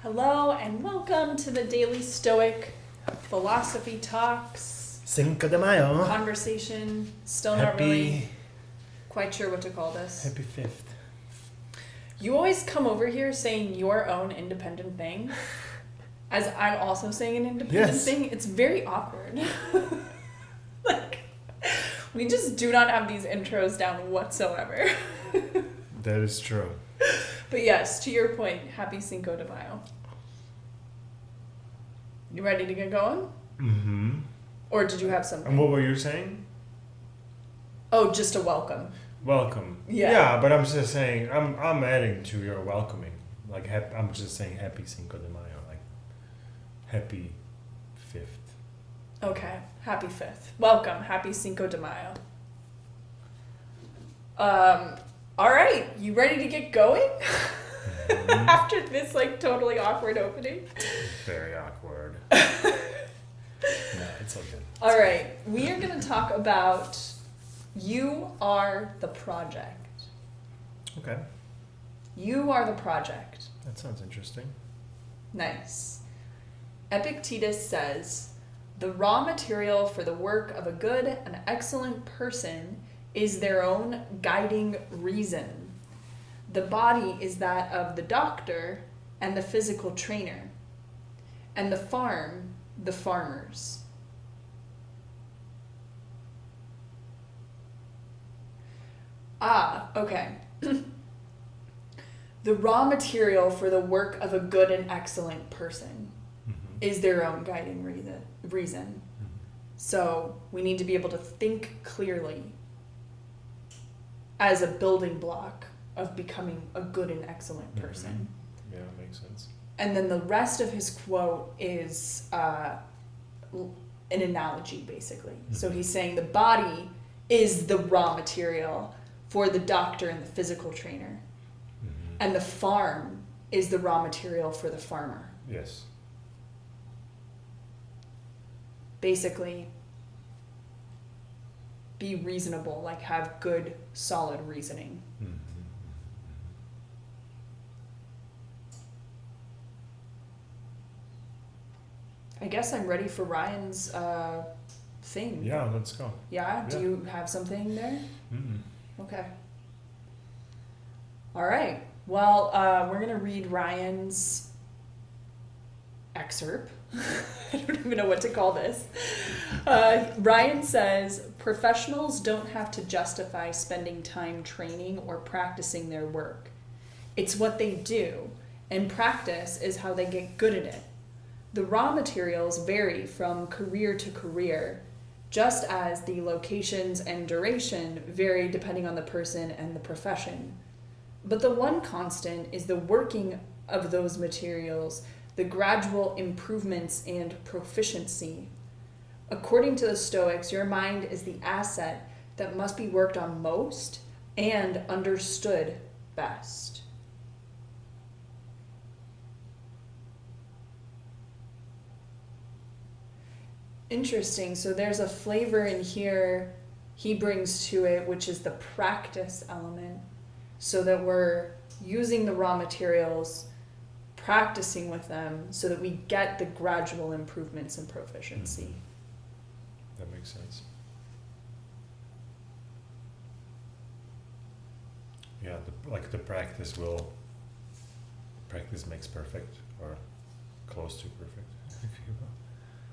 Hello and welcome to the Daily Stoic Philosophy Talks. Cinco de Mayo. Conversation. Still not really quite sure what to call this. Happy 5th. You always come over here saying your own independent thing, as I'm also saying an independent thing. It's very awkward. Like, we just do not have these intros down whatsoever. That is true. But yes, to your point, happy Cinco de Mayo. You ready to get going? Mm-hmm. Or did you have something? And what were you saying? Oh, just a welcome. Welcome. Yeah, but I'm just saying, I'm adding to your welcoming. Like, I'm just saying happy Cinco de Mayo. Like, happy 5th. Okay, happy 5th. Welcome, happy Cinco de Mayo. All right, you ready to get going? Mm-hmm. After this, like, totally awkward opening? Very awkward. No, it's all good. All right, we are going to talk about you are the project. Okay. You are the project. That sounds interesting. Nice. Epictetus says, the raw material for the work of a good and excellent person is their own guiding reason. The body is that of the doctor and the physical trainer, and the farm, the farmers. Okay. The raw material for the work of a good and excellent person is their own guiding reason. Mm-hmm. So we need to be able to think clearly as a building block of becoming a good and excellent person. Mm-hmm. Yeah, makes sense. And then the rest of his quote is an analogy, basically. Mm-hmm. So he's saying the body is the raw material for the doctor and the physical trainer. Mm-hmm. And the farm is the raw material for the farmer. Yes. Basically, be reasonable, like have good, solid reasoning. Mm-hmm. I guess I'm ready for Ryan's thing. Yeah, let's go. Yeah? Do you have something there? Mm-hmm. Okay. All right. Well, we're going to read Ryan's excerpt. I don't even know what to call this. Ryan says, professionals don't have to justify spending time training or practicing their work. It's what they do, and practice is how they get good at it. The raw materials vary from career to career, just as the locations and duration vary depending on the person and the profession. But the one constant is the working of those materials, the gradual improvements and proficiency. According to the Stoics, your mind is the asset that must be worked on most and understood best. Interesting. So there's a flavor in here he brings to it, which is the practice element, so that we're using the raw materials, practicing with them, so that we get the gradual improvements in proficiency. That makes sense. Yeah, the practice makes perfect, or close to perfect, if you will.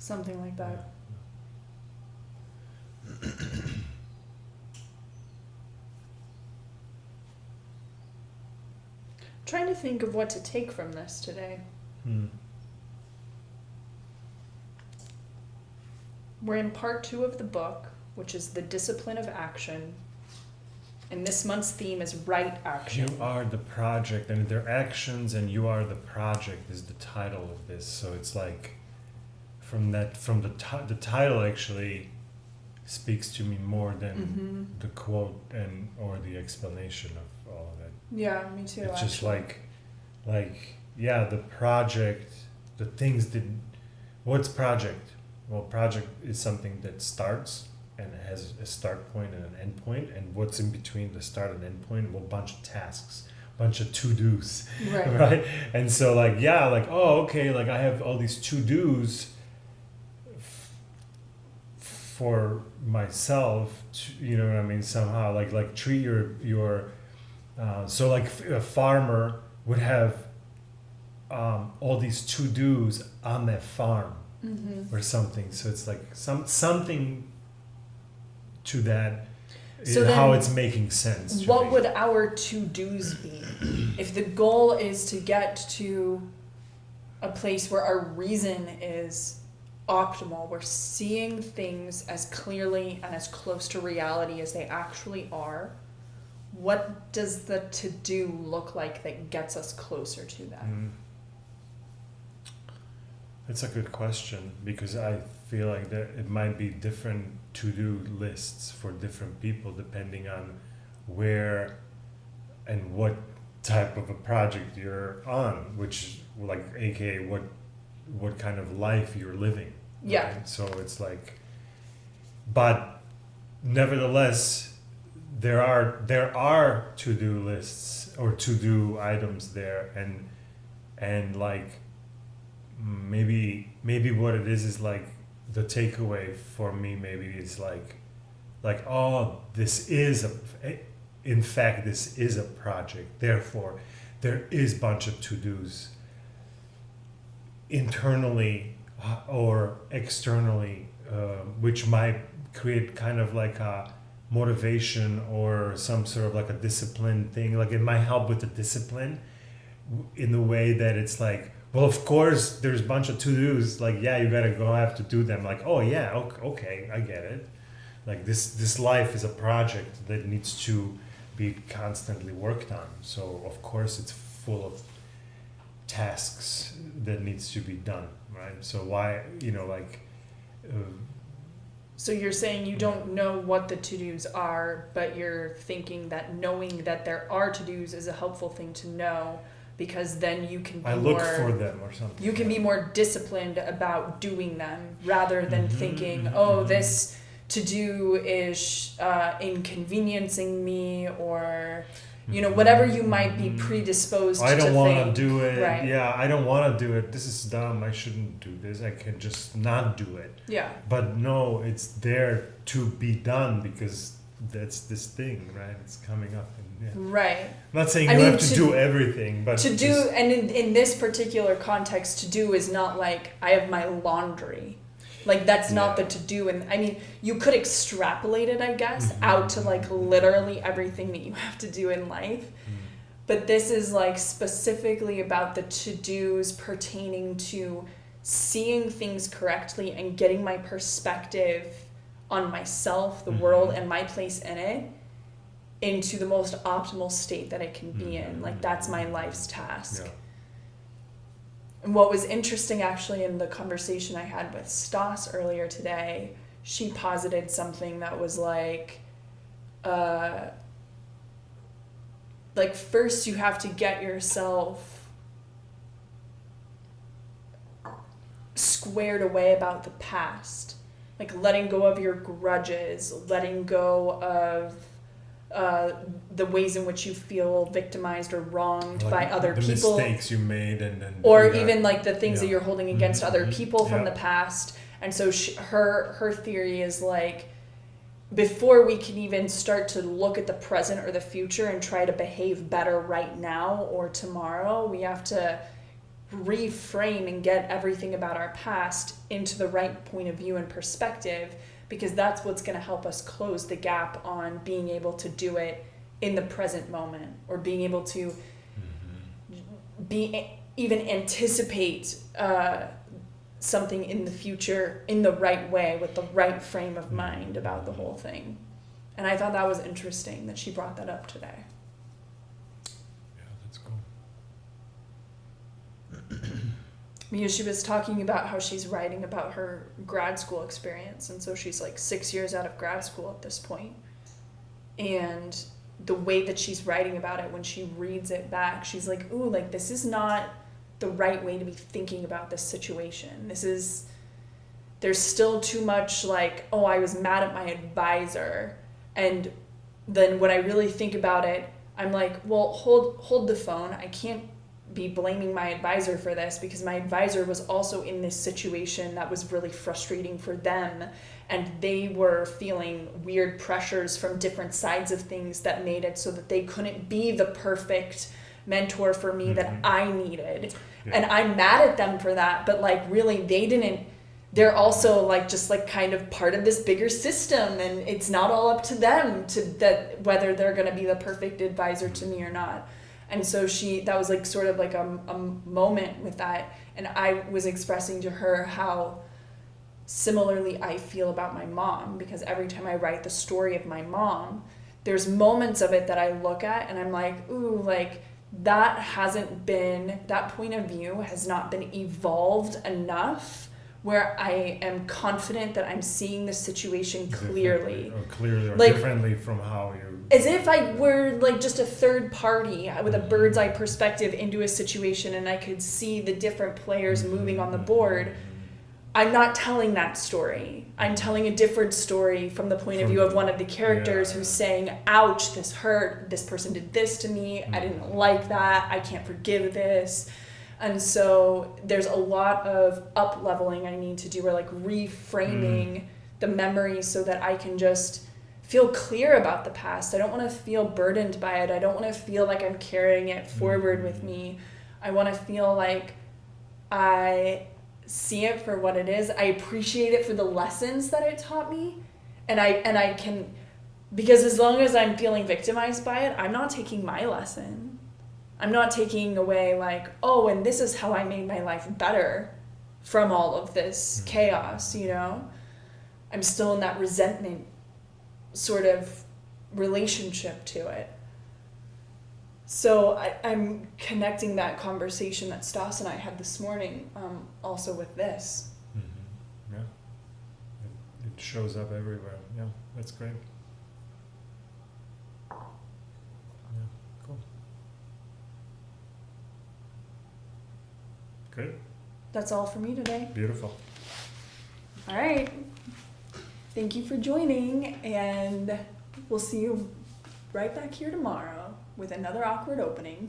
Something like that. Yeah. Trying to think of what to take from this today. We're in part 2 of the book, which is the discipline of action. And this month's theme is right action. You are the project, and their actions, and you are the project is the title of this. So it's like, the title actually speaks to me more than the quote or the explanation of all of it. Yeah, me too. It's just like the project, the things that. What's project? Well, project is something that starts and it has a start point and an end point, and what's in between the start and end point, a bunch of tasks. bunch of to-dos, Right. right? And so like, yeah, like, oh, okay, like I have all these to-dos for myself, you know what I mean? Somehow, like treat your so like a farmer would have all these to-dos on their farm or something. So it's like something to that. So How then it's making sense. What me. would our to-dos be? If the goal is to get to a place where our reason is optimal, we're seeing things as clearly and as close to reality as they actually are, what does the to-do look like that gets us closer to that? That's a good question, because I feel like that it might be different to-do lists for different people depending on where and what type of a project you're on, which like aka what kind of life you're living. Yeah. Right? So it's like, but nevertheless there are to-do lists or to-do items there, and like maybe what it is like the takeaway for me maybe is like oh, this is in fact this is a project, therefore there is a bunch of to-dos internally or externally, which might create kind of like a motivation or some sort of like a discipline thing. Like it might help with the discipline in the way that it's like, well, of course there's a bunch of to-dos, like, yeah, you gotta go have to do them, like, oh yeah, okay, I get it, like this life is a project that needs to be constantly worked on, so of course it's full of tasks that needs to be done, right? So why, So you're saying you don't know what the to-dos are, but you're thinking that knowing that there are to-dos is a helpful thing to know, because then you can be I look for them or something. You can be more disciplined about doing them rather than thinking, this to-do is inconveniencing me, or whatever you might be predisposed to think. I don't want to do it. Right. Yeah, I don't want to do it. This is dumb. I shouldn't do this. I can just not do it. Yeah. But no, it's there to be done because that's this thing, right? It's coming up. Yeah. Right. I'm not saying you have to do everything, but to do, and in this particular context, to do is not like I have my laundry. Like that's not the to do, and I mean you could extrapolate it, I guess, out to like literally everything that you have to do in life. But this is like specifically about the to-dos pertaining to seeing things correctly and getting my perspective on myself, the world, and my place in it into the most optimal state that it can be in. Like that's my life's task. Yeah. And what was interesting actually in the conversation I had with Stas earlier today, she posited something that was like first you have to get yourself squared away about the past. Like letting go of your grudges, letting go of the ways in which you feel victimized or wronged by other the people, mistakes you made, and or even like the things that you're holding against other people from the past. And so her theory is like, before we can even start to look at the present or the future and try to behave better right now or tomorrow, we have to reframe and get everything about our past into the right point of view and perspective, because that's what's going to help us close the gap on being able to do it in the present moment, or being able to even anticipate something in the future in the right way with the right frame of mind about the whole thing. And I thought that was interesting that she brought that up today. Yeah, that's cool. Because she was talking about how she's writing about her grad school experience, and so she's like 6 years out of grad school at this point. And the way that she's writing about it, when she reads it back, she's like, ooh, like this is not the right way to be thinking about this situation. There's still too much like, I was mad at my advisor, and then when I really think about it, I'm like, well, hold the phone. I can't be blaming my advisor for this because my advisor was also in this situation that was really frustrating for them, and they were feeling weird pressures from different sides of things that made it so that they couldn't be the perfect mentor for me that I needed. Yeah. And I'm mad at them for that, but like really they're also like just like kind of part of this bigger system, and it's not all up to them to that whether they're going to be the perfect advisor to me or not. And so that was like sort of like a moment with that, and I was expressing to her how similarly I feel about my mom, because every time I write the story of my mom, there's moments of it that I look at and I'm like, ooh, like that point of view has not been evolved enough where I am confident that I'm seeing the situation clearly. Or like, differently from how you... As if I were like just a third party with a bird's eye perspective into a situation, and I could see the different players moving on the board. I'm not telling that story. I'm telling a different story from the point of view of one of the characters who's saying, ouch, this hurt, this person did this to me, I didn't like that, I can't forgive this. And so there's a lot of up-leveling I need to do, or like reframing the memory so that I can just feel clear about the past. I don't want to feel burdened by it. I don't want to feel like I'm carrying it forward with me. I want to feel like I see it for what it is. I appreciate it for the lessons that it taught me. And I can, because as long as I'm feeling victimized by it, I'm not taking my lesson. I'm not taking away like, oh, and this is how I made my life better from all of this chaos, you know? I'm still in that resentment sort of relationship to it. So I'm connecting that conversation that Stas and I had this morning also with this. Yeah. It shows up everywhere. Yeah, that's great. Good. That's all for me today. Beautiful. All right. Thank you for joining, and we'll see you right back here tomorrow with another awkward opening.